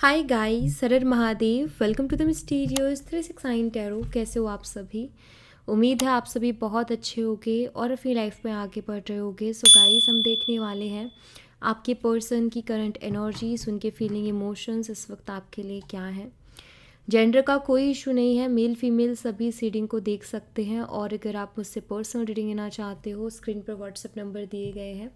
हाय guys, सरर Mahadev. Welcome to the mysterious 369 tarot. कैसे हो आप सभी? उम्मीद है आप सभी बहुत अच्छे होगे और अपनी लाइफ में आगे बढ़ रहे होगे। सो गाइस, हम देखने वाले हैं आपके पर्सन की करंट एनर्जीज, उनके फीलिंग, इमोशंस इस वक्त आपके लिए क्या है। जेंडर का कोई इशू नहीं है, मेल फीमेल सभी इस रीडिंग को देख सकते हैं। और अगर आप मुझसे पर्सनल रीडिंग लेना चाहते हो, स्क्रीन पर व्हाट्सएप नंबर दिए गए हैं,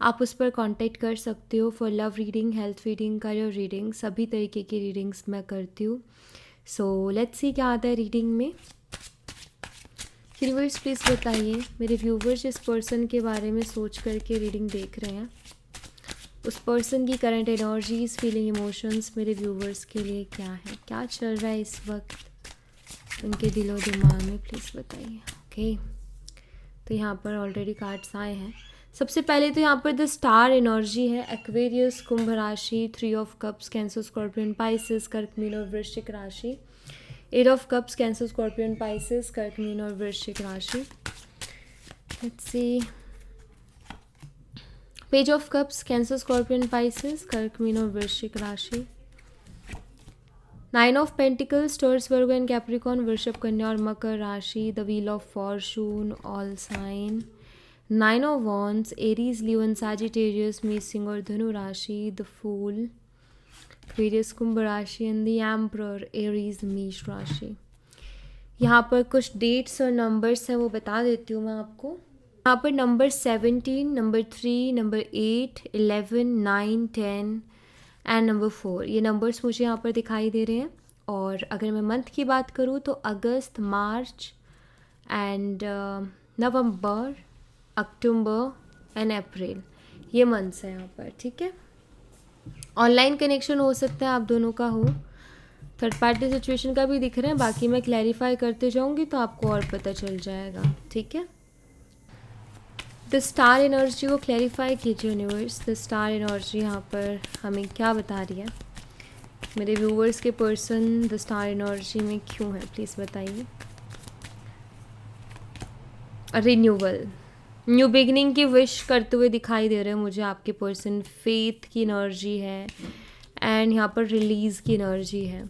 आप उस पर कांटेक्ट कर सकते हो for love reading, health reading, career reading, सभी तरीके की रीडिंग्स मैं करती हूँ। सो लेट्स सी क्या आता है रीडिंग में। यूनिवर्स प्लीज़ बताइए, मेरे व्यूवर्स इस पर्सन के बारे में सोच करके रीडिंग देख रहे हैं, उस पर्सन की करंट एनर्जीज, फीलिंग, इमोशंस मेरे व्यूवर्स के लिए क्या है, क्या चल रहा है इस वक्त उनके दिलो दिमाग में, प्लीज़ बताइए। ओके, तो यहाँ पर ऑलरेडी कार्ड्स आए हैं। सबसे पहले तो यहाँ पर द स्टार एनर्जी है, एक्वेरियस, कुंभ राशि, 3 of cups, Cancer, Scorpion, Pisces, कर्क, मीन और वृश्चिक राशि, 8 of cups, Cancer, Scorpion, Pisces, कर्क, मीन और वृश्चिक राशि। Let's see, page of cups, Cancer, Scorpion, Pisces, कर्क, मीन और वृश्चिक राशि, 9 of pentacles, Taurus, Virgo and Capricorn, वृषभ, कन्या और मकर राशि, the wheel of fortune, all sign, 9 of wands, Aries, Leo and Sagittarius, मेष, सिंह और धनु राशि, द फूल, एक्वेरियस, कुंभ राशि एंड द एम्परर, एरीज, मेष राशि। यहाँ पर कुछ डेट्स और नंबर्स हैं, वो बता देती हूँ मैं आपको। यहाँ पर number 17, number 3, number 8, 11, 9, 10 and number 4, ये नंबर्स मुझे यहाँ पर दिखाई दे रहे हैं। और अगर मैं मंथ की बात करूँ तो अगस्त, मार्च and November, October and April, ये मंथ्स हैं यहाँ पर। ठीक है, ऑनलाइन कनेक्शन हो सकता है आप दोनों का हो, थर्ड पार्टी सिचुएशन का भी दिख रहा है, बाकी मैं क्लैरिफाई करते जाऊँगी तो आपको और पता चल जाएगा। ठीक है, द स्टार एनर्जी को क्लैरिफाई कीजिए यूनिवर्स। द स्टार एनर्जी यहाँ पर हमें क्या बता रही है, मेरे व्यूवर्स के पर्सन द स्टार एनर्जी में क्यों है, प्लीज़ बताइए। रिन्यूअल, न्यू बिगनिंग की विश करते हुए दिखाई दे रहे हैं मुझे आपके पर्सन। फेथ की एनर्जी है एंड यहाँ पर रिलीज़ की एनर्जी है।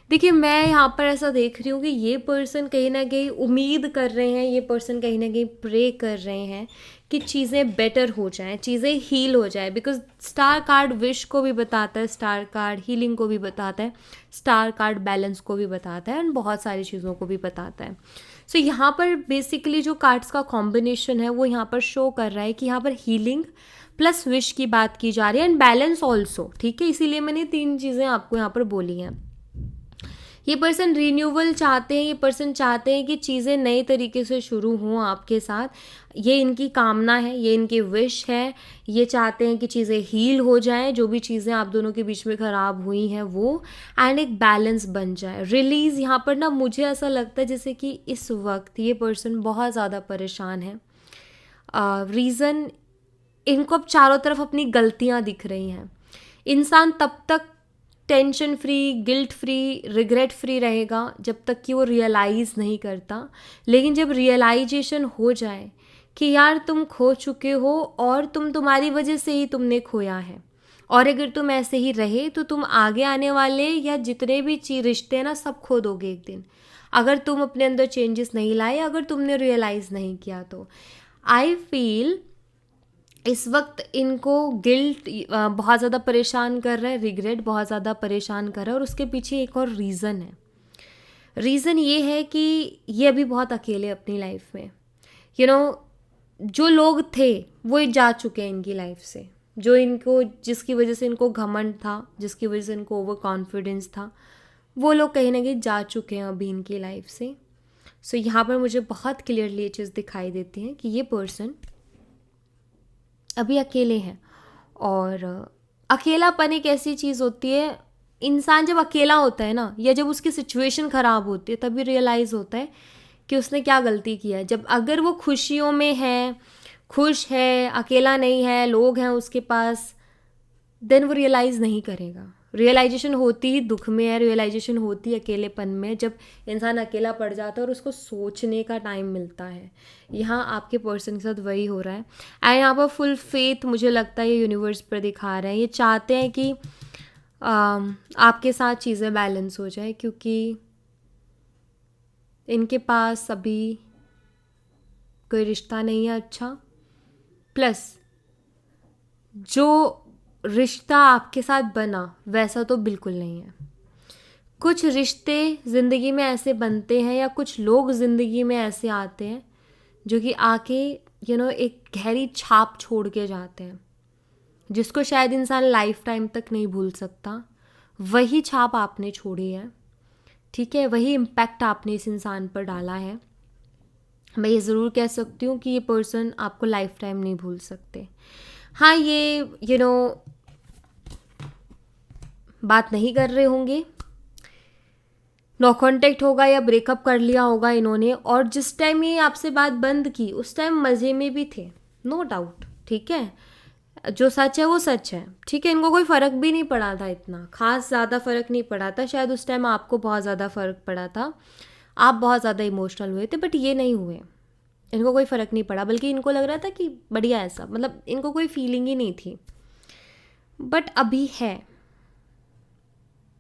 देखिए, मैं यहाँ पर ऐसा देख रही हूँ कि ये पर्सन कहीं ना कहीं उम्मीद कर रहे हैं, ये पर्सन कहीं ना कहीं प्रे कर रहे हैं कि चीज़ें बेटर हो जाएं, चीज़ें हील हो जाए। बिकॉज स्टार कार्ड विश को भी बताता है, स्टार कार्ड हीलिंग को भी बताता है, स्टार कार्ड बैलेंस को भी बताता है एंड बहुत सारी चीज़ों को भी बताता है। सो यहाँ पर बेसिकली जो कार्ड्स का कॉम्बिनेशन है वो यहाँ पर शो कर रहा है कि यहाँ पर हीलिंग प्लस विश की बात की जा रही है एंड बैलेंस ऑल्सो। ठीक है, इसीलिए मैंने 3 चीज़ें आपको यहाँ पर बोली हैं। ये पर्सन रिन्यूअल चाहते हैं, ये पर्सन चाहते हैं कि चीज़ें नए तरीके से शुरू हों आपके साथ, ये इनकी कामना है, ये इनकी विश है। ये चाहते हैं कि चीज़ें हील हो जाएं, जो भी चीज़ें आप दोनों के बीच में ख़राब हुई हैं वो, एंड एक बैलेंस बन जाए। रिलीज़ यहाँ पर ना मुझे ऐसा लगता है जैसे कि इस वक्त ये पर्सन बहुत ज़्यादा परेशान है। रीज़न, इनको अब चारों तरफ अपनी गलतियाँ दिख रही हैं। इंसान तब तक tension free, guilt free, regret free रहेगा जब तक कि वो रियलाइज़ नहीं करता। लेकिन जब रियलाइजेशन हो जाए कि यार तुम खो चुके हो और तुम्हारी वजह से ही तुमने खोया है, और अगर तुम ऐसे ही रहे तो तुम आगे आने वाले या जितने भी रिश्ते हैं ना, सब खो दोगे एक दिन, अगर तुम अपने अंदर चेंजेस नहीं लाए, अगर तुमने रियलाइज़ नहीं किया तो। आई फील इस वक्त इनको गिल्ट बहुत ज़्यादा परेशान कर रहा है, रिग्रेट बहुत ज़्यादा परेशान कर रहा है, और उसके पीछे एक और रीज़न है। रीज़न ये है कि ये अभी बहुत अकेले अपनी लाइफ में, जो लोग थे वो जा चुके हैं इनकी लाइफ से, जो इनको, जिसकी वजह से इनको घमंड था, जिसकी वजह से इनको ओवर कॉन्फिडेंस था, वो लोग कहीं ना कहीं जा चुके हैं अभी इनकी लाइफ से। सो यहाँ पर मुझे बहुत क्लियरली ये चीज़ दिखाई देती है कि ये पर्सन अभी अकेले हैं। और अकेलापन एक ऐसी चीज़ होती है, इंसान जब अकेला होता है ना, या जब उसकी सिचुएशन ख़राब होती है, तभी रियलाइज़ होता है कि उसने क्या गलती किया है। जब अगर वो खुशियों में है, खुश है, अकेला नहीं है, लोग हैं उसके पास, देन वो रियलाइज़ नहीं करेगा। रियलाइजेशन होती ही दुख में है, रियलाइजेशन होती है अकेलेपन में, जब इंसान अकेला पड़ जाता है और उसको सोचने का टाइम मिलता है। यहाँ आपके पर्सन के साथ वही हो रहा है। एंड यहाँ पर फुल फेथ मुझे लगता है ये यूनिवर्स पर दिखा रहे हैं। ये चाहते हैं कि आपके साथ चीज़ें बैलेंस हो जाए, क्योंकि इनके पास अभी कोई रिश्ता नहीं है अच्छा। प्लस जो रिश्ता आपके साथ बना वैसा तो बिल्कुल नहीं है। कुछ रिश्ते ज़िंदगी में ऐसे बनते हैं या कुछ लोग ज़िंदगी में ऐसे आते हैं जो कि आके एक गहरी छाप छोड़ के जाते हैं, जिसको शायद इंसान लाइफ टाइम तक नहीं भूल सकता। वही छाप आपने छोड़ी है, ठीक है, वही इम्पैक्ट आपने इस इंसान पर डाला है। मैं ये ज़रूर कह सकती हूँ कि ये पर्सन आपको लाइफ टाइम नहीं भूल सकते। हाँ, ये बात नहीं कर रहे होंगे, नो कांटेक्ट होगा या ब्रेकअप कर लिया होगा इन्होंने, और जिस टाइम ये आपसे बात बंद की उस टाइम मज़े में भी थे, नो डाउट, ठीक है। जो सच है वो सच है, ठीक है। इनको कोई फ़र्क भी नहीं पड़ा था, इतना खास ज़्यादा फ़र्क नहीं पड़ा था। शायद उस टाइम आपको बहुत ज़्यादा फ़र्क पड़ा था, आप बहुत ज़्यादा इमोशनल हुए थे, बट ये नहीं हुए। इनको कोई फ़र्क नहीं पड़ा, बल्कि इनको लग रहा था कि बढ़िया, ऐसा मतलब इनको कोई फीलिंग ही नहीं थी। बट अभी है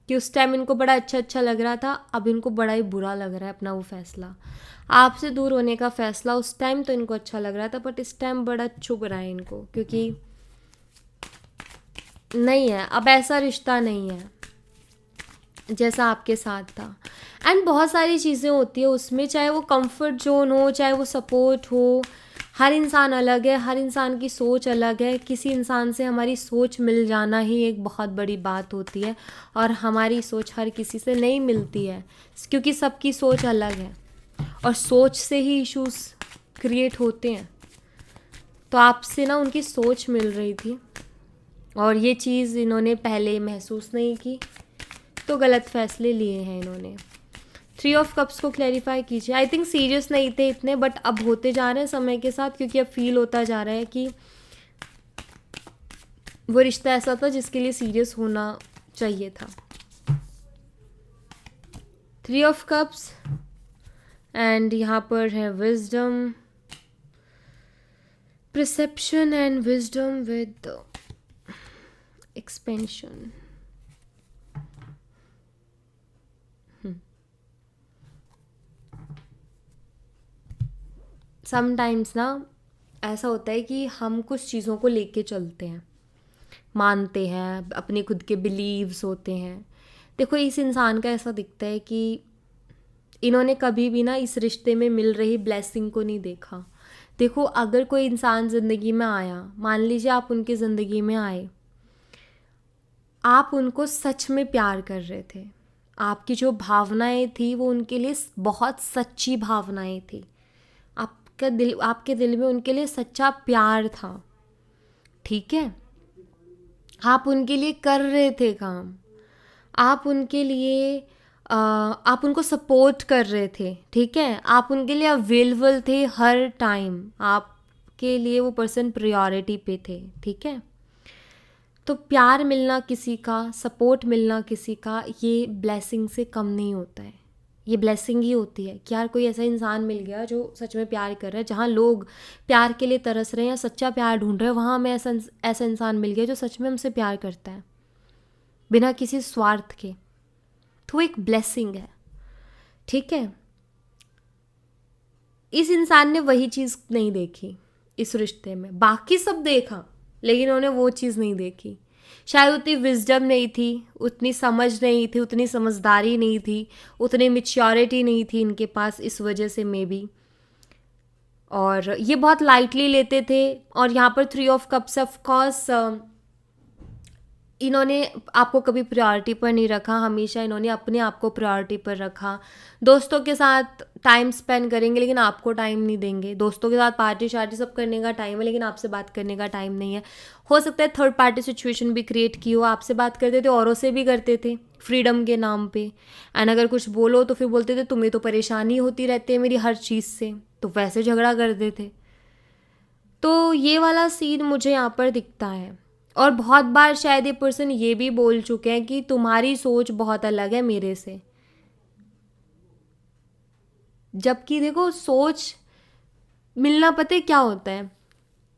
कि उस टाइम इनको बड़ा अच्छा लग रहा था, अब इनको बड़ा ही बुरा लग रहा है अपना वो फ़ैसला, आपसे दूर होने का फ़ैसला। उस टाइम तो इनको अच्छा लग रहा था, बट इस टाइम बड़ा चुभ रहा है इनको, क्योंकि नहीं है, अब ऐसा रिश्ता नहीं है जैसा आपके साथ था। एंड बहुत सारी चीज़ें होती है उसमें, चाहे वो कंफर्ट जोन हो, चाहे वो सपोर्ट हो। हर इंसान अलग है, हर इंसान की सोच अलग है। किसी इंसान से हमारी सोच मिल जाना ही एक बहुत बड़ी बात होती है, और हमारी सोच हर किसी से नहीं मिलती है, क्योंकि सबकी सोच अलग है, और सोच से ही इश्यूज क्रिएट होते हैं। तो आपसे ना उनकी सोच मिल रही थी, और ये चीज़ इन्होंने पहले महसूस नहीं की, तो गलत फैसले लिए हैं इन्होंने। 3 ऑफ कप्स को क्लैरिफाई कीजिए। आई थिंक सीरियस नहीं थे इतने, बट अब होते जा रहे हैं समय के साथ, क्योंकि अब फील होता जा रहा है कि वो रिश्ता ऐसा था जिसके लिए सीरियस होना चाहिए था। 3 ऑफ कप्स, एंड यहाँ पर है wisdom, perception and wisdom with expansion. Sometimes ना ऐसा होता है कि हम कुछ चीज़ों को लेके चलते हैं, मानते हैं, अपने खुद के बिलीव्स होते हैं। देखो, इस इंसान का ऐसा दिखता है कि इन्होंने कभी भी ना इस रिश्ते में मिल रही ब्लेसिंग को नहीं देखा। देखो, अगर कोई इंसान ज़िंदगी में आया, मान लीजिए आप उनकी ज़िंदगी में आए, आप उनको सच में प्यार कर रहे थे, आपकी जो भावनाएं थी वो उनके लिए बहुत सच्ची भावनाएं थी, आपके दिल में उनके लिए सच्चा प्यार था, ठीक है। आप उनके लिए कर रहे थे काम, आप उनके लिए आप उनको सपोर्ट कर रहे थे, ठीक है। आप उनके लिए अवेलेबल थे हर टाइम, आपके लिए वो पर्सन प्रायोरिटी पे थे, ठीक है। तो प्यार मिलना किसी का, सपोर्ट मिलना किसी का, ये ब्लेसिंग से कम नहीं होता है। ये ब्लेसिंग ही होती है कि यार कोई ऐसा इंसान मिल गया जो सच में प्यार कर रहा है। जहाँ लोग प्यार के लिए तरस रहे हैं या सच्चा प्यार ढूंढ रहे हैं, वहाँ हमें ऐसा इंसान मिल गया जो सच में हमसे प्यार करता है बिना किसी स्वार्थ के। तो एक ब्लेसिंग है, ठीक है। इस इंसान ने वही चीज़ नहीं देखी इस रिश्ते में, बाकी सब देखा लेकिन उन्होंने वो चीज़ नहीं देखी। शायद उतनी विजडम नहीं थी, उतनी समझ नहीं थी, उतनी समझदारी नहीं थी, उतनी मैच्योरिटी नहीं थी इनके पास, इस वजह से मे बी, और ये बहुत लाइटली लेते थे। और यहाँ पर 3 ऑफ कप्स, ऑफ कोर्स इन्होंने आपको कभी प्रायोरिटी पर नहीं रखा, हमेशा इन्होंने अपने आप को प्रायोरिटी पर रखा। दोस्तों के साथ टाइम स्पेंड करेंगे लेकिन आपको टाइम नहीं देंगे। दोस्तों के साथ पार्टी शार्टी सब करने का टाइम है, लेकिन आपसे बात करने का टाइम नहीं है। हो सकता है थर्ड पार्टी सिचुएशन भी क्रिएट की हो, आपसे बात करते थे, औरों से भी करते थे फ्रीडम के नाम पे। एंड अगर कुछ बोलो तो फिर बोलते थे तुम्हें तो परेशानी होती रहती है मेरी हर चीज़ से, तो वैसे झगड़ा करते थे। तो ये वाला सीन मुझे यहाँ पर दिखता है। और बहुत बार शायद ये पर्सन ये भी बोल चुके हैं कि तुम्हारी सोच बहुत अलग है मेरे से, जबकि देखो सोच मिलना पता है क्या होता है,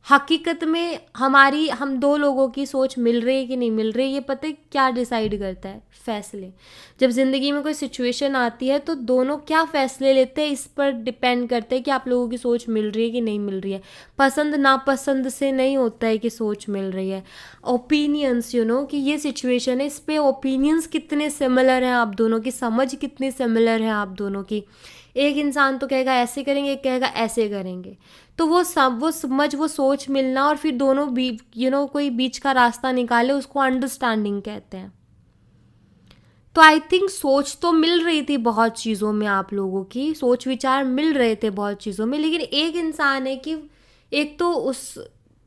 हकीकत में हम दो लोगों की सोच मिल रही है कि नहीं मिल रही, ये पता है क्या डिसाइड करता है? फैसले। जब ज़िंदगी में कोई सिचुएशन आती है तो दोनों क्या फ़ैसले लेते हैं इस पर डिपेंड करते हैं कि आप लोगों की सोच मिल रही है कि नहीं मिल रही है। पसंद नापसंद से नहीं होता है कि सोच मिल रही है। ओपिनियंस कि ये सिचुएशन है, इस पे ओपिनियंस कितने सिमिलर हैं आप दोनों की, समझ कितनी सिमिलर है आप दोनों की। एक इंसान तो कहेगा ऐसे करेंगे, एक कहेगा ऐसे करेंगे। तो वो समझ, वो सोच मिलना और फिर दोनों कोई बीच का रास्ता निकाले, उसको अंडरस्टैंडिंग कहते हैं। तो आई थिंक सोच तो मिल रही थी बहुत चीज़ों में, आप लोगों की सोच विचार मिल रहे थे बहुत चीज़ों में, लेकिन एक इंसान है कि एक तो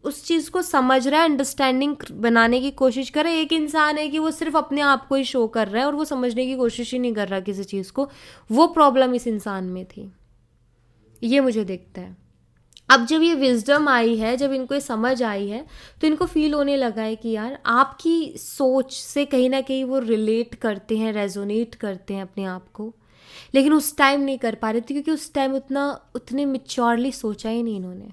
उस चीज़ को समझ रहा है, अंडरस्टैंडिंग बनाने की कोशिश कर रहा है। एक इंसान है कि वो सिर्फ अपने आप को ही शो कर रहा है और वो समझने की कोशिश ही नहीं कर रहा किसी चीज़ को। वो प्रॉब्लम इस इंसान में थी, ये मुझे दिखता है। अब जब ये विजडम आई है, जब इनको ये समझ आई है, तो इनको फील होने लगा है कि यार आपकी सोच से कहीं ना कहीं वो रिलेट करते हैं, रेजोनेट करते हैं अपने आप को, लेकिन उस टाइम नहीं कर पा रहे थे क्योंकि उस टाइम उतने मिच्योरली सोचा ही नहीं इन्होंने।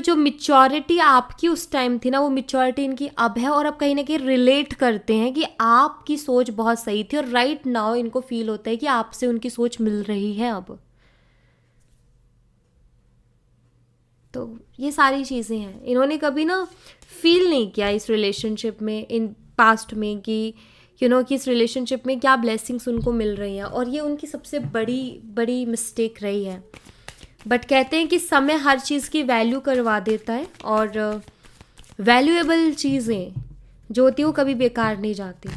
जो मिच्योरिटी आपकी उस टाइम थी ना, वो मिच्योरिटी इनकी अब है, और अब कहीं ना कहीं रिलेट करते हैं कि आपकी सोच बहुत सही थी, और राइट नाउ इनको फील होता है कि आपसे उनकी सोच मिल रही है अब। तो ये सारी चीज़ें हैं, इन्होंने कभी ना फील नहीं किया इस रिलेशनशिप में, इन पास्ट में, कि कि इस रिलेशनशिप में क्या ब्लेसिंग्स उनको मिल रही हैं, और ये उनकी सबसे बड़ी बड़ी मिस्टेक रही है। बट कहते हैं कि समय हर चीज़ की वैल्यू करवा देता है, और वैल्यूएबल चीज़ें जो होती है वो कभी बेकार नहीं जाती।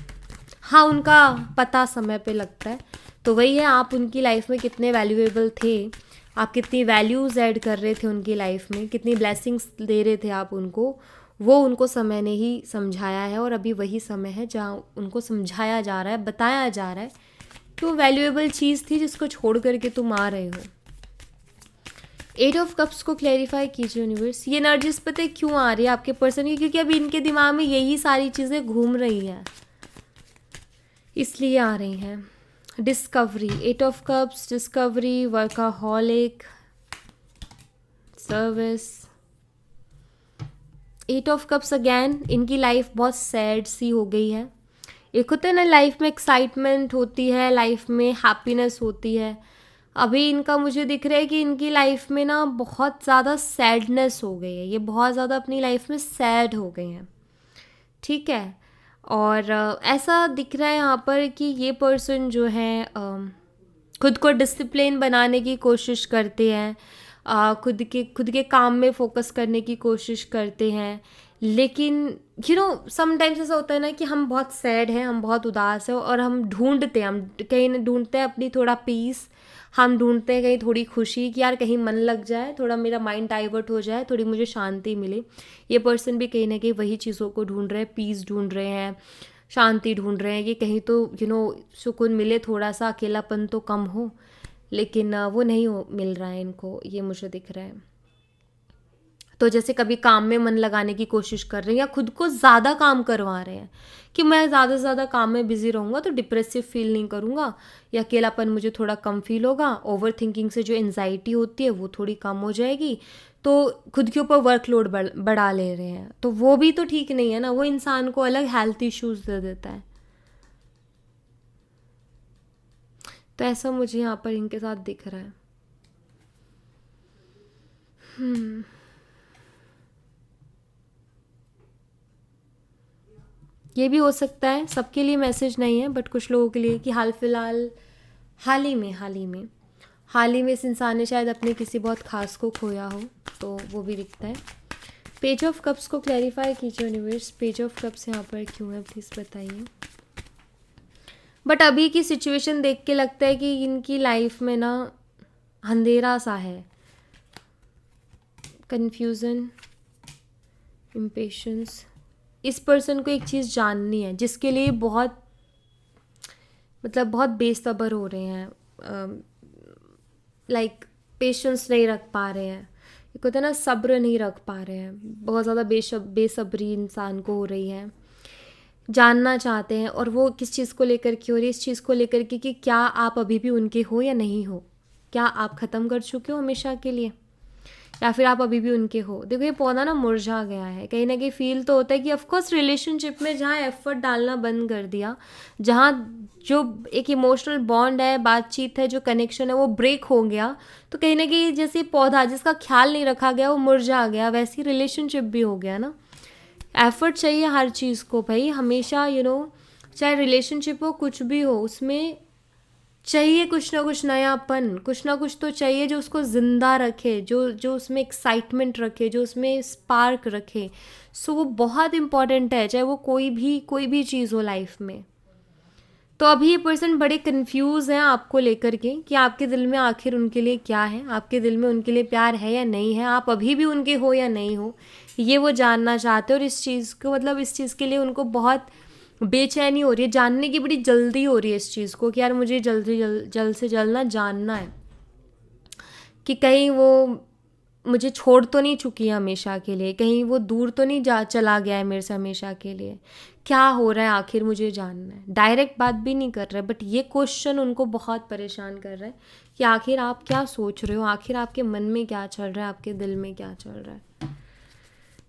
हाँ, उनका पता समय पे लगता है, तो वही है, आप उनकी लाइफ में कितने वैल्यूएबल थे, आप कितनी वैल्यूज़ ऐड कर रहे थे उनकी लाइफ में, कितनी ब्लेसिंग्स दे रहे थे आप उनको, वो उनको समय ने ही समझाया है। और अभी वही समय है जहाँ उनको समझाया जा रहा है, बताया जा रहा है कि वो वैल्यूएबल चीज़ थी जिसको छोड़ करके तुम आ रहे हो। 8 ऑफ कप्स को क्लैरिफाई कीजिए यूनिवर्स। ये एनर्जीज पता है क्यों आ रही है आपके पर्सन की? क्योंकि अभी इनके दिमाग में यही सारी चीज़ें घूम रही हैं, इसलिए आ रही हैं। Discovery, 8 of cups, discovery, workaholic, service, 8 of cups again, इनकी लाइफ बहुत सैड सी हो गई है। एक होता है ना, लाइफ में एक्साइटमेंट होती है, लाइफ में हैप्पीनेस होती है। अभी इनका मुझे दिख रहा है कि इनकी लाइफ में ना बहुत ज़्यादा सैडनेस हो गई है, ये बहुत ज़्यादा अपनी लाइफ में सैड हो गए हैं, ठीक है। और ऐसा दिख रहा है यहाँ पर कि ये पर्सन जो है खुद को डिसिप्लिन बनाने की कोशिश करते हैं, खुद के काम में फोकस करने की कोशिश करते हैं, लेकिन समटाइम्स ऐसा होता है ना कि हम बहुत सैड हैं, हम बहुत उदास हैं, और हम कहीं ढूंढते हैं अपनी थोड़ा पीस, हम ढूंढते हैं कहीं थोड़ी खुशी, कि यार कहीं मन लग जाए, थोड़ा मेरा माइंड डाइवर्ट हो जाए, थोड़ी मुझे शांति मिले। ये पर्सन भी कहीं ना कहीं वही चीज़ों को ढूंढ रहे हैं, पीस ढूंढ रहे हैं, शांति ढूंढ रहे हैं, कि कहीं तो सुकून मिले, थोड़ा सा अकेलापन तो कम हो, लेकिन वो नहीं मिल रहा है इनको, ये मुझे दिख रहा है। तो जैसे कभी काम में मन लगाने की कोशिश कर रहे हैं, या खुद को ज़्यादा काम करवा रहे हैं कि मैं ज़्यादा से ज़्यादा काम में बिजी रहूँगा तो डिप्रेसिव फील नहीं करूँगा, या अकेलापन मुझे थोड़ा कम फील होगा, ओवर थिंकिंग से जो एंजाइटी होती है वो थोड़ी कम हो जाएगी, तो खुद के ऊपर वर्कलोड बढ़ा ले रहे हैं। तो वो भी तो ठीक नहीं है ना, वो इंसान को अलग हेल्थ इश्यूज दे देता है। तो ऐसा मुझे यहाँ पर इनके साथ दिख रहा है। ये भी हो सकता है, सबके लिए मैसेज नहीं है, बट कुछ लोगों के लिए, कि हाल ही में इस इंसान ने शायद अपने किसी बहुत खास को खोया हो, तो वो भी दिखता है। पेज ऑफ कप्स को क्लैरिफाई कीजिए यूनिवर्स, पेज ऑफ कप्स यहाँ पर क्यों है, प्लीज़ बताइए। बट अभी की सिचुएशन देख के लगता है कि इनकी लाइफ में ना अंधेरा सा है, कन्फ्यूज़न, इम्पेशंस। इस पर्सन को एक चीज़ जाननी है जिसके लिए बहुत बेसब्र हो रहे हैं, लाइक पेशेंस नहीं रख पा रहे हैं, एक होता है ना सब्र नहीं रख पा रहे हैं, बहुत ज़्यादा बेसब्री इंसान को हो रही है, जानना चाहते हैं। और वो किस चीज़ को लेकर के हो रही है? इस चीज़ को लेकर के कि क्या आप अभी भी उनके हो या नहीं हो, क्या आप ख़त्म कर चुके हो हमेशा के लिए, या फिर आप अभी भी उनके हो। देखो ये पौधा ना मुरझा गया है, कहीं ना कहीं फील तो होता है कि ऑफकोर्स रिलेशनशिप में जहाँ एफर्ट डालना बंद कर दिया, जहाँ जो एक इमोशनल बॉन्ड है, बातचीत है, जो कनेक्शन है वो ब्रेक हो गया, तो कहीं ना कहीं जैसे पौधा जिसका ख्याल नहीं रखा गया वो मुरझा गया, वैसी रिलेशनशिप भी हो गया ना। एफर्ट चाहिए हर चीज़ को भाई, हमेशा चाहे रिलेशनशिप हो कुछ भी हो, उसमें चाहिए कुछ ना कुछ नयापन, कुछ ना कुछ तो चाहिए जो उसको ज़िंदा रखे, जो जो उसमें एक्साइटमेंट रखे, जो उसमें स्पार्क रखे। सो वो बहुत इम्पॉर्टेंट है, चाहे वो कोई भी चीज़ हो लाइफ में। तो अभी ये पर्सन बड़े कंफ्यूज हैं आपको लेकर के कि आपके दिल में आखिर उनके लिए क्या है, आपके दिल में उनके लिए प्यार है या नहीं है, आप अभी भी उनके हो या नहीं हो, ये वो जानना चाहते हैं। और इस चीज़ को इस चीज़ के लिए उनको बहुत बेचैनी हो रही है, जानने की बड़ी जल्दी हो रही है इस चीज़ को कि यार मुझे जल्द से जल्द ना जानना है कि कहीं वो मुझे छोड़ तो नहीं चुकी है हमेशा के लिए, कहीं वो दूर तो नहीं जा चला गया है मेरे से हमेशा के लिए, क्या हो रहा है आखिर मुझे जानना है। डायरेक्ट बात भी नहीं कर रहे, बट ये क्वेश्चन उनको बहुत परेशान कर रहा है कि आखिर आप क्या सोच रहे हो, आखिर आपके मन में क्या चल रहा है, आपके दिल में क्या चल रहा है।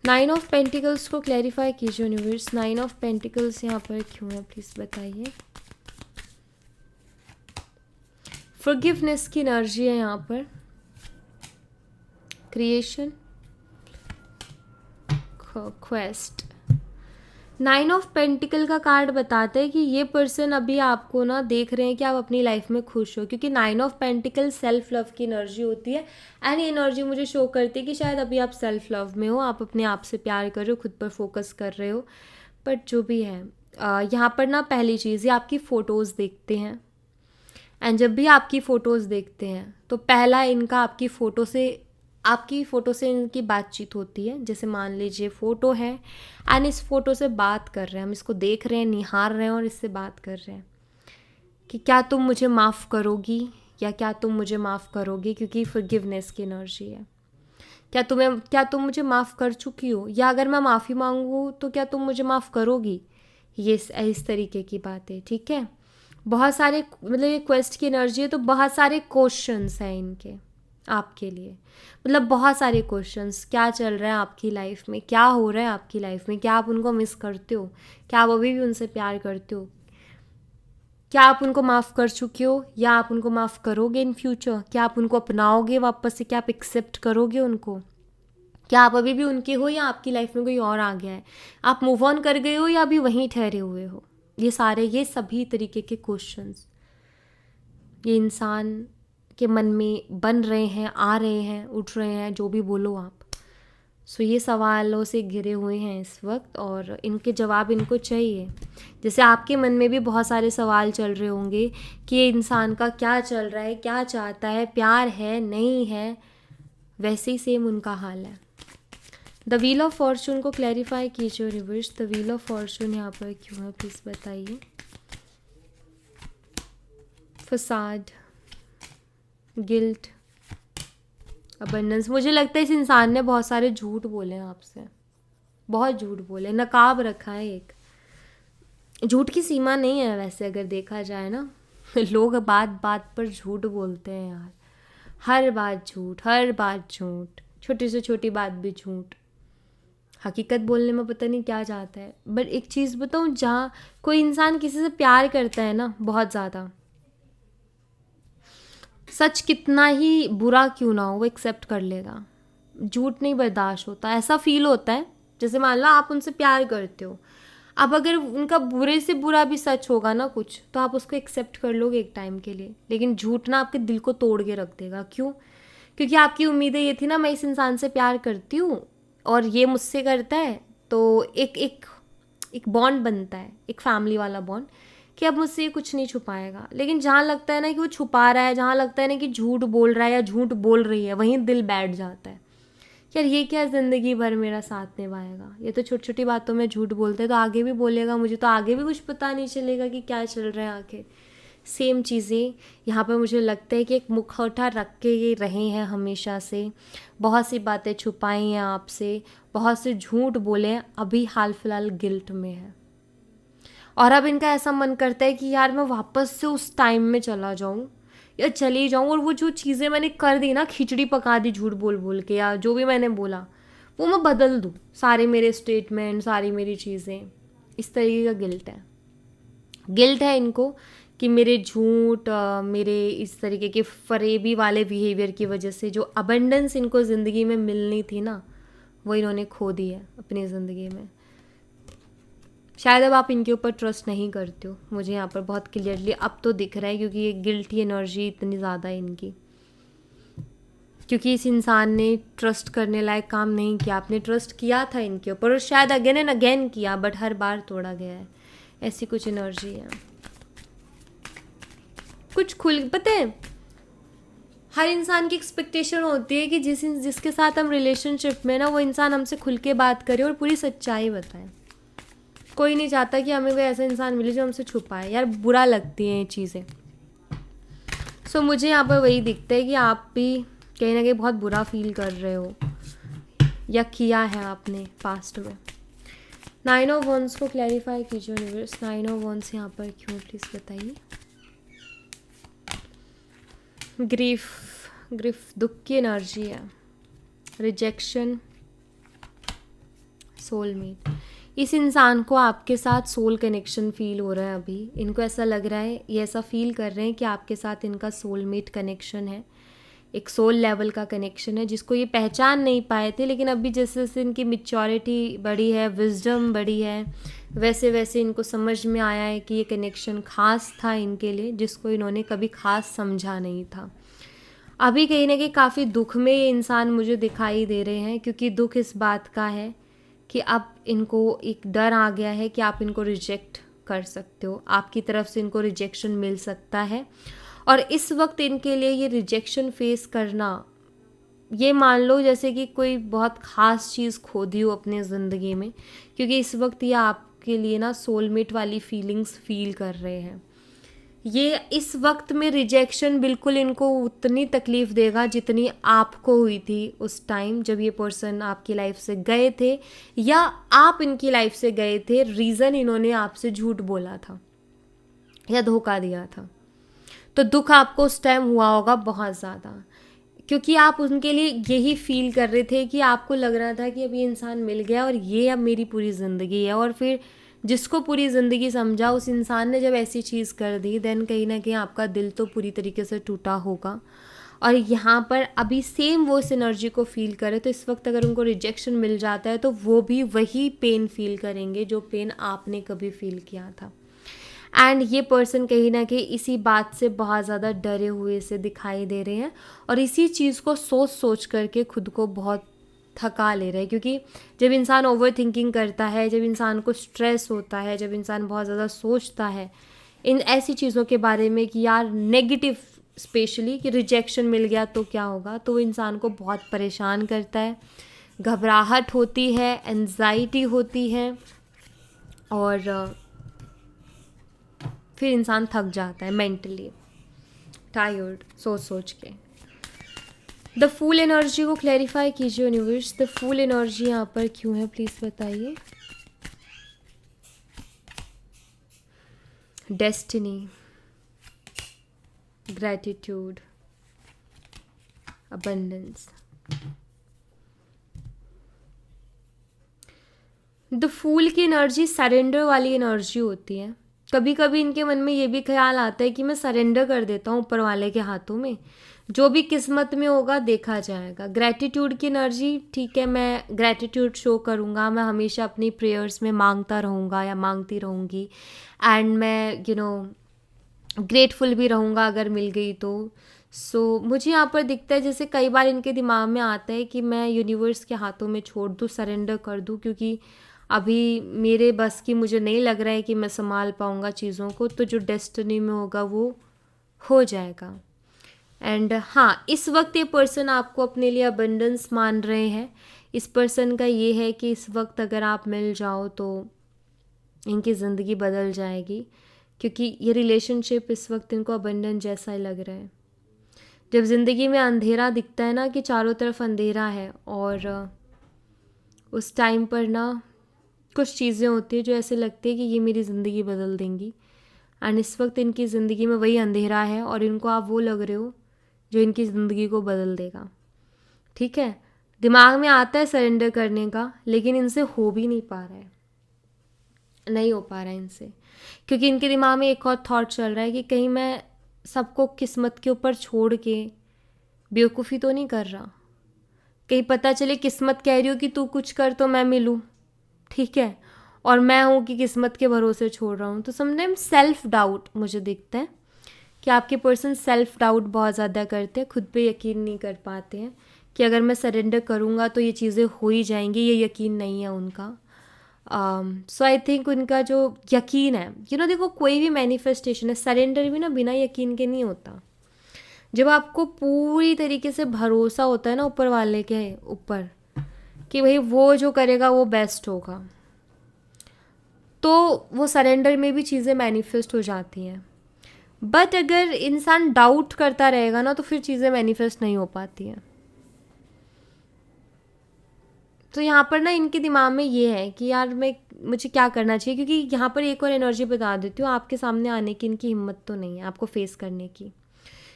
9 ऑफ पेंटिकल्स को क्लैरिफाई कीजिए यूनिवर्स, 9 ऑफ पेंटिकल्स यहाँ पर क्यों है प्लीज़ बताइए। फॉरगिवनेस की एनर्जी है यहाँ पर, क्रिएशन, क्वेस्ट। 9 ऑफ पेंटिकल का कार्ड बताता है कि ये पर्सन अभी आपको ना देख रहे हैं कि आप अपनी लाइफ में खुश हो, क्योंकि 9 ऑफ पेंटिकल सेल्फ लव की एनर्जी होती है। एंड ये एनर्जी मुझे शो करती है कि शायद अभी आप सेल्फ लव में हो, आप अपने आप से प्यार कर रहे हो, खुद पर फोकस कर रहे हो। बट जो भी है यहाँ पर ना पहली चीज़ ये आपकी फ़ोटोज़ देखते हैं। एंड जब भी आपकी फ़ोटोज़ देखते हैं तो पहला इनका आपकी फ़ोटो से इनकी बातचीत होती है। जैसे मान लीजिए फ़ोटो है एंड इस फ़ोटो से बात कर रहे हैं, हम इसको देख रहे हैं, निहार रहे हैं और इससे बात कर रहे हैं कि क्या तुम मुझे माफ़ करोगी या क्या तुम मुझे माफ़ करोगे, क्योंकि फॉरगिवनेस की एनर्जी है। क्या तुम मुझे माफ़ कर चुकी हो, या अगर मैं माफ़ी मांगूँ तो क्या तुम मुझे माफ़ करोगी, ये इस तरीके की बात है। ठीक है, बहुत सारे ये क्वेस्ट की एनर्जी है, तो बहुत सारे क्वेश्चंस हैं इनके आपके लिए, बहुत सारे क्वेश्चंस। क्या चल रहा है आपकी लाइफ में, क्या हो रहा है आपकी लाइफ में, क्या आप उनको मिस करते हो, क्या आप अभी भी उनसे प्यार करते हो, क्या आप उनको माफ़ कर चुके हो या आप उनको माफ़ करोगे इन फ्यूचर, क्या आप उनको अपनाओगे वापस से, क्या आप एक्सेप्ट करोगे उनको, क्या आप अभी भी उनके हो या आपकी लाइफ में कोई और आ गया है, आप मूव ऑन कर गए हो या अभी वहीं ठहरे हुए हो। ये सभी तरीके के क्वेश्चंस ये इंसान के मन में बन रहे हैं, आ रहे हैं, उठ रहे हैं, जो भी बोलो आप। सो ये सवालों से घिरे हुए हैं इस वक्त और इनके जवाब इनको चाहिए। जैसे आपके मन में भी बहुत सारे सवाल चल रहे होंगे कि ये इंसान का क्या चल रहा है, क्या चाहता है, प्यार है नहीं है, वैसे ही सेम उनका हाल है। द व्हील ऑफ फॉर्चून को क्लैरिफाई कीजिए reverse. The wheel of Fortune यहाँ पर क्यों है प्लीज़ बताइए। Facade, guilt, abundance. मुझे लगता है इस इंसान ने बहुत सारे झूठ बोले हैं आपसे, बहुत झूठ बोले, नकाब रखा है एक। झूठ की सीमा नहीं है वैसे अगर देखा जाए ना लोग बात बात पर झूठ बोलते हैं यार, हर बात झूठ, छोटी से छोटी बात भी झूठ। हकीकत बोलने में पता नहीं क्या चाहता है। बट एक चीज़ बताऊँ, जहाँ कोई इंसान किसी से प्यार करता है ना बहुत ज़्यादा, सच कितना ही बुरा क्यों ना हो वो एक्सेप्ट कर लेगा, झूठ नहीं बर्दाश्त होता। ऐसा फील होता है जैसे मान लो आप उनसे प्यार करते हो, अब अगर उनका बुरे से बुरा भी सच होगा ना कुछ, तो आप उसको एक्सेप्ट कर लोगे एक टाइम के लिए, लेकिन झूठ ना आपके दिल को तोड़ के रख देगा। क्यों? क्योंकि आपकी उम्मीदें ये थी ना, मैं इस इंसान से प्यार करती हूँ और ये मुझसे करता है, तो एक एक एक बॉन्ड बनता है, एक फैमिली वाला बॉन्ड, कि अब मुझसे ये कुछ नहीं छुपाएगा। लेकिन जहाँ लगता है ना कि वो छुपा रहा है, जहाँ लगता है ना कि झूठ बोल रहा है या झूठ बोल रही है, वहीं दिल बैठ जाता है यार ये क्या ज़िंदगी भर मेरा साथ निभाएगा, ये तो छोटी छोटी बातों में झूठ बोलते हैं, तो आगे भी बोलेगा, मुझे तो आगे भी कुछ पता नहीं चलेगा कि क्या चल रहा है आगे। सेम चीज़ें यहाँ पर मुझे लगता है कि एक मुखौटा रख के ये रहे हैं हमेशा से, बहुत सी बातें छुपाई हैं आपसे, बहुत से झूठ बोले हैं, अभी हाल फिलहाल गिल्ट में है। और अब इनका ऐसा मन करता है कि यार मैं वापस से उस टाइम में चला जाऊँ या चली जाऊँ, और वो जो चीज़ें मैंने कर दी ना, खिचड़ी पका दी झूठ बोल बोल के, या जो भी मैंने बोला वो मैं बदल दूँ, सारे मेरे स्टेटमेंट, सारी मेरी चीज़ें। इस तरीके का गिल्ट है इनको कि मेरे झूठ, मेरे इस तरीके के फरेबी वाले बिहेवियर की वजह से जो अबंडेंस इनको ज़िंदगी में मिलनी थी ना, वो इन्होंने खो दी है अपनी ज़िंदगी में। शायद अब आप इनके ऊपर ट्रस्ट नहीं करते हो, मुझे यहाँ पर बहुत क्लियरली अब तो दिख रहा है, क्योंकि ये गिल्टी एनर्जी इतनी ज़्यादा है इनकी, क्योंकि इस इंसान ने ट्रस्ट करने लायक काम नहीं किया। आपने ट्रस्ट किया था इनके ऊपर, और शायद अगेन एंड अगेन किया, बट हर बार तोड़ा गया है। ऐसी कुछ एनर्जी है। कुछ पता है, हर इंसान की एक्सपेक्टेशन होती है कि जिसके साथ हम रिलेशनशिप में ना, वो इंसान हमसे खुल के बात करे और पूरी सच्चाई बताए। कोई नहीं चाहता कि हमें कोई ऐसा इंसान मिले जो हमसे छुपाए, यार बुरा लगती हैं ये चीज़ें। सो मुझे यहाँ पर वही दिखता है कि आप भी कहीं ना कहीं बहुत बुरा फील कर रहे हो, या किया है आपने पास्ट में। 9 ऑफ वंस को क्लैरिफाई कीजिए यूनिवर्स। 9 ऑफ वंस यहाँ पर क्यों, प्लीज़ बताइए। ग्रीफ दुख की एनर्जी है, रिजेक्शन, सोलमेट। इस इंसान को आपके साथ सोल कनेक्शन फील हो रहा है अभी। इनको ऐसा लग रहा है, ये ऐसा फील कर रहे हैं कि आपके साथ इनका सोलमेट कनेक्शन है, एक सोल लेवल का कनेक्शन है, जिसको ये पहचान नहीं पाए थे। लेकिन अभी जैसे जैसे इनकी मैच्योरिटी बढ़ी है, विजडम बढ़ी है, वैसे वैसे इनको समझ में आया है कि ये कनेक्शन खास था इनके लिए, जिसको इन्होंने कभी खास समझा नहीं था। अभी कहीं ना कहीं काफ़ी दुख में ये इंसान मुझे दिखाई दे रहे हैं, क्योंकि दुख इस बात का है कि अब इनको एक डर आ गया है कि आप इनको रिजेक्ट कर सकते हो, आपकी तरफ से इनको रिजेक्शन मिल सकता है। और इस वक्त इनके लिए ये रिजेक्शन फेस करना, ये मान लो जैसे कि कोई बहुत ख़ास चीज़ खो दी हो अपने ज़िंदगी में, क्योंकि इस वक्त ये आपके लिए ना सोलमेट वाली फीलिंग्स फील कर रहे हैं। ये इस वक्त में रिजेक्शन बिल्कुल इनको उतनी तकलीफ़ देगा जितनी आपको हुई थी उस टाइम जब ये पर्सन आपकी लाइफ से गए थे, या आप इनकी लाइफ से गए थे। रीज़न इन्होंने आपसे झूठ बोला था या धोखा दिया था, तो दुख आपको उस टाइम हुआ होगा बहुत ज़्यादा, क्योंकि आप उनके लिए यही फील कर रहे थे कि आपको लग रहा था कि अब ये इंसान मिल गया और ये अब मेरी पूरी ज़िंदगी है। और फिर जिसको पूरी ज़िंदगी समझा, उस इंसान ने जब ऐसी चीज़ कर दी, देन कहीं ना कहीं आपका दिल तो पूरी तरीके से टूटा होगा। और यहाँ पर अभी सेम वो इस एनर्जी को फील करे, तो इस वक्त अगर उनको रिजेक्शन मिल जाता है तो वो भी वही पेन फील करेंगे जो पेन आपने कभी फील किया था। एंड ये पर्सन कहीं ना कहीं इसी बात से बहुत ज़्यादा डरे हुए से दिखाई दे रहे हैं, और इसी चीज़ को सोच सोच करके खुद को बहुत थका ले रहे हैं। क्योंकि जब इंसान ओवर थिंकिंग करता है, जब इंसान को स्ट्रेस होता है, जब इंसान बहुत ज़्यादा सोचता है इन ऐसी चीज़ों के बारे में कि यार नेगेटिव, स्पेशली कि रिजेक्शन मिल गया तो क्या होगा, तो वो इंसान को बहुत परेशान करता है, घबराहट होती है, एंजाइटी होती है, और फिर इंसान थक जाता है, मेंटली टायर्ड सोच सोच के। द फूल एनर्जी को क्लैरिफाई कीजिए यूनिवर्स। द फूल एनर्जी यहाँ पर क्यों है, प्लीज़ बताइए। Destiny, gratitude, abundance. The fool की एनर्जी सरेंडर वाली एनर्जी होती है। कभी कभी इनके मन में ये भी ख्याल आता है कि मैं सरेंडर कर देता हूँ ऊपर वाले के हाथों में, जो भी किस्मत में होगा देखा जाएगा। ग्रैटिट्यूड की एनर्जी, ठीक है, मैं ग्रैटिट्यूड शो करूँगा, मैं हमेशा अपनी प्रेयर्स में मांगता रहूँगा या मांगती रहूँगी, एंड मैं ग्रेटफुल भी रहूँगा अगर मिल गई तो। मुझे यहाँ पर दिखता है जैसे कई बार इनके दिमाग में आता है कि मैं यूनिवर्स के हाथों में छोड़ दूँ, सरेंडर कर दूँ, क्योंकि अभी मेरे बस की मुझे नहीं लग रहा है कि मैं संभाल पाऊँगा चीज़ों को, तो जो डेस्टिनी में होगा वो हो जाएगा। एंड हाँ, इस वक्त ये पर्सन आपको अपने लिए अबंडेंस मान रहे हैं। इस पर्सन का ये है कि इस वक्त अगर आप मिल जाओ तो इनकी ज़िंदगी बदल जाएगी, क्योंकि ये रिलेशनशिप इस वक्त इनको अबंडेंस जैसा ही लग रहा है। जब ज़िंदगी में अंधेरा दिखता है ना, कि चारों तरफ अंधेरा है, और उस टाइम पर ना कुछ चीज़ें होती है जो ऐसे लगती है कि ये मेरी ज़िंदगी बदल देंगी, एंड इस वक्त इनकी ज़िंदगी में वही अंधेरा है और इनको आप वो लग रहे हो जो इनकी ज़िंदगी को बदल देगा। ठीक है, दिमाग में आता है सरेंडर करने का, लेकिन इनसे हो भी नहीं पा रहा है, नहीं हो पा रहा है इनसे, क्योंकि इनके दिमाग में एक और थॉट चल रहा है कि कहीं मैं सबको किस्मत के ऊपर छोड़ के बेवकूफ़ी तो नहीं कर रहा, कहीं पता चले किस्मत कह रही हो कि तू कुछ कर तो मैं मिलूँ, ठीक है, और मैं हूँ कि किस्मत के भरोसे छोड़ रहा हूँ। तो समटाइम सेल्फ डाउट मुझे दिखता है कि आपके पर्सन सेल्फ डाउट बहुत ज़्यादा करते हैं, खुद पे यकीन नहीं कर पाते हैं कि अगर मैं सरेंडर करूँगा तो ये चीज़ें हो ही जाएंगी, ये यकीन नहीं है उनका। सो आई थिंक उनका जो यकीन है, देखो कोई भी मैनिफेस्टेशन है, सरेंडर भी ना बिना यकीन के नहीं होता। जब आपको पूरी तरीके से भरोसा होता है ना ऊपर वाले के ऊपर कि भाई वो जो करेगा वो बेस्ट होगा, तो वो सरेंडर में भी चीज़ें मैनिफेस्ट हो जाती हैं। बट अगर इंसान डाउट करता रहेगा ना तो फिर चीज़ें मैनिफेस्ट नहीं हो पाती हैं। तो यहाँ पर ना इनके दिमाग में ये है कि यार मुझे क्या करना चाहिए, क्योंकि यहाँ पर एक और एनर्जी बता देती हूँ, आपके सामने आने की इनकी हिम्मत तो नहीं है आपको फेस करने की,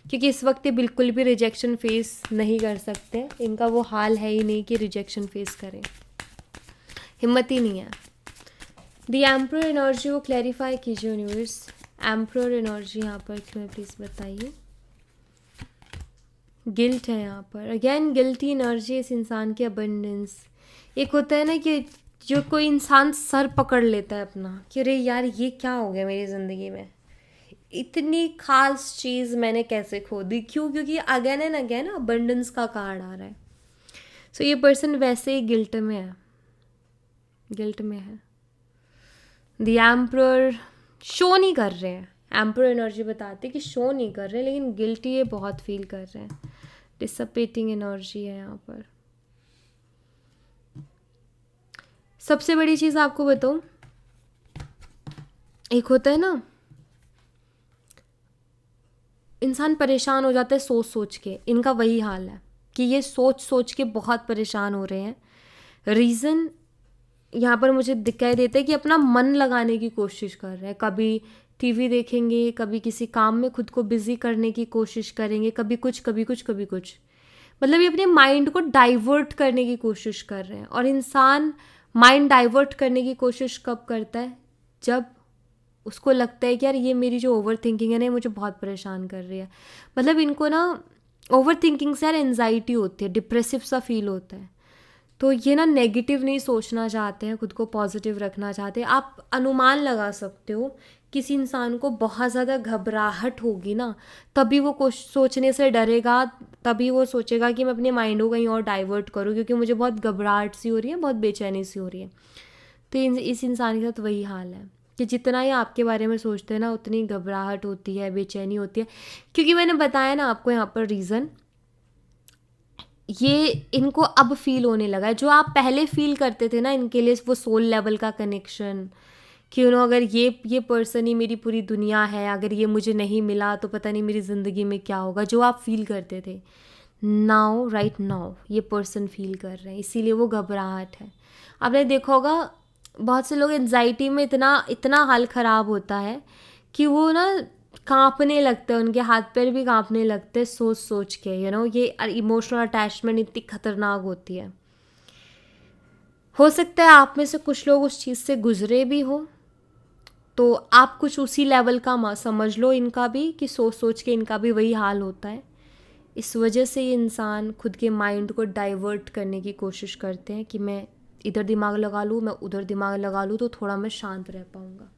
क्योंकि इस वक्त ये बिल्कुल भी रिजेक्शन फेस नहीं कर सकते। इनका वो हाल है ही नहीं कि रिजेक्शन फेस करें, हिम्मत ही नहीं है। द एम्परर एनर्जी वो क्लैरिफाई कीजिए यूनिवर्स, एम्परर एनर्जी यहाँ पर क्यों है प्लीज़ बताइए। गिल्ट है यहाँ पर, अगेन गिल्टी एनर्जी इस इंसान की अबंडेंस। एक होता है ना कि जो कोई इंसान सर पकड़ लेता है अपना कि अरे यार ये क्या हो गया मेरी ज़िंदगी में, इतनी खास चीज़ मैंने कैसे खो दी, क्यों? क्योंकि अगेन एंड अगेन अबंडेंस का कार्ड आ रहा है। सो ये पर्सन वैसे ही गिल्ट में है, गिल्ट में है। द एम्परर शो नहीं कर रहे हैं, एम्परर एनर्जी बताती है कि शो नहीं कर रहे, लेकिन गिल्टी ये बहुत फील कर रहे हैं। डिसअपीटिंग एनर्जी है यहाँ पर। सबसे बड़ी चीज़ आपको बताऊँ, एक होता है ना इंसान परेशान हो जाता है सोच सोच के, इनका वही हाल है कि ये सोच सोच के बहुत परेशान हो रहे हैं। रीज़न यहाँ पर मुझे दिखाई देता है कि अपना मन लगाने की कोशिश कर रहे हैं, कभी टीवी देखेंगे, कभी किसी काम में खुद को बिजी करने की कोशिश करेंगे, कभी कुछ कभी कुछ कभी कुछ, मतलब ये अपने माइंड को डाइवर्ट करने की कोशिश कर रहे हैं। और इंसान माइंड डाइवर्ट करने की कोशिश कब करता है? जब उसको लगता है कि यार ये मेरी जो ओवर थिंकिंग है ना मुझे बहुत परेशान कर रही है। मतलब इनको ना ओवर थिंकिंग से यार एनजाइटी होती है, डिप्रेसिव सा फील होता है। तो ये ना नेगेटिव नहीं सोचना चाहते हैं, खुद को पॉजिटिव रखना चाहते हैं। आप अनुमान लगा सकते हो किसी इंसान को बहुत ज़्यादा घबराहट होगी ना, तभी वो कुछ सोचने से डरेगा, तभी वो सोचेगा कि मैं अपने माइंड को कहीं और डाइवर्ट करूँ क्योंकि मुझे बहुत घबराहट सी हो रही है, बहुत बेचैनी सी हो रही है। तो इस इंसान के साथ वही हाल है कि जितना ये आपके बारे में सोचते हैं ना उतनी घबराहट होती है, बेचैनी होती है। क्योंकि मैंने बताया ना आपको यहाँ पर रीज़न, ये इनको अब फील होने लगा है। जो आप पहले फील करते थे ना इनके लिए, वो सोल लेवल का कनेक्शन कि अगर ये पर्सन ही मेरी पूरी दुनिया है, अगर ये मुझे नहीं मिला तो पता नहीं मेरी ज़िंदगी में क्या होगा, जो आप फील करते थे, नाउ राइट नाउ ये पर्सन फील कर रहे हैं, इसीलिए वो घबराहट है। आपने देखा होगा बहुत से लोग एंजाइटी में इतना हाल ख़राब होता है कि वो ना कांपने लगते हैं, उनके हाथ पैर भी कांपने लगते हैं सोच सोच के। ये इमोशनल अटैचमेंट इतनी खतरनाक होती है। हो सकता है आप में से कुछ लोग उस चीज़ से गुजरे भी हो, तो आप कुछ उसी लेवल का समझ लो इनका भी, कि सोच सोच के इनका भी वही हाल होता है। इस वजह से ये इंसान खुद के माइंड को डाइवर्ट करने की कोशिश करते हैं कि मैं इधर दिमाग लगा लूँ, मैं उधर दिमाग लगा लूँ, तो थोड़ा मैं शांत रह पाऊँगा।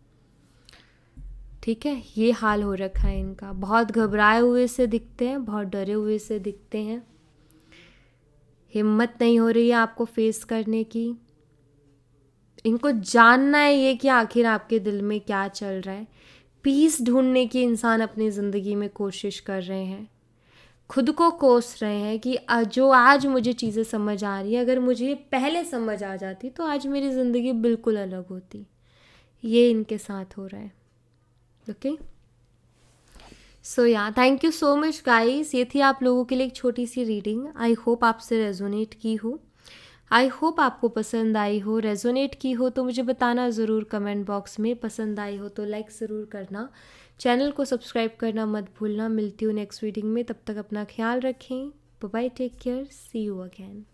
ठीक है, ये हाल हो रखा है इनका। बहुत घबराए हुए से दिखते हैं, बहुत डरे हुए से दिखते हैं, हिम्मत नहीं हो रही है आपको फेस करने की। इनको जानना है ये कि आखिर आपके दिल में क्या चल रहा है। पीस ढूंढने की इंसान अपनी ज़िंदगी में कोशिश कर रहे हैं, खुद को कोस रहे हैं कि जो आज मुझे चीज़ें समझ आ रही है, अगर मुझे पहले समझ आ जाती तो आज मेरी ज़िंदगी बिल्कुल अलग होती। ये इनके साथ हो रहा है। ओके, सो या thank you so much guys. ये थी आप लोगों के लिए एक छोटी सी रीडिंग। आई होप आपसे रेजोनेट की हो। आई होप आपको पसंद आई हो, रेजोनेट की हो तो मुझे बताना ज़रूर कमेंट बॉक्स में। पसंद आई हो तो लाइक ज़रूर करना, चैनल को सब्सक्राइब करना मत भूलना। मिलती हूँ नेक्स्ट रीडिंग में, तब तक अपना ख्याल रखें। Bye bye, take care, see you again.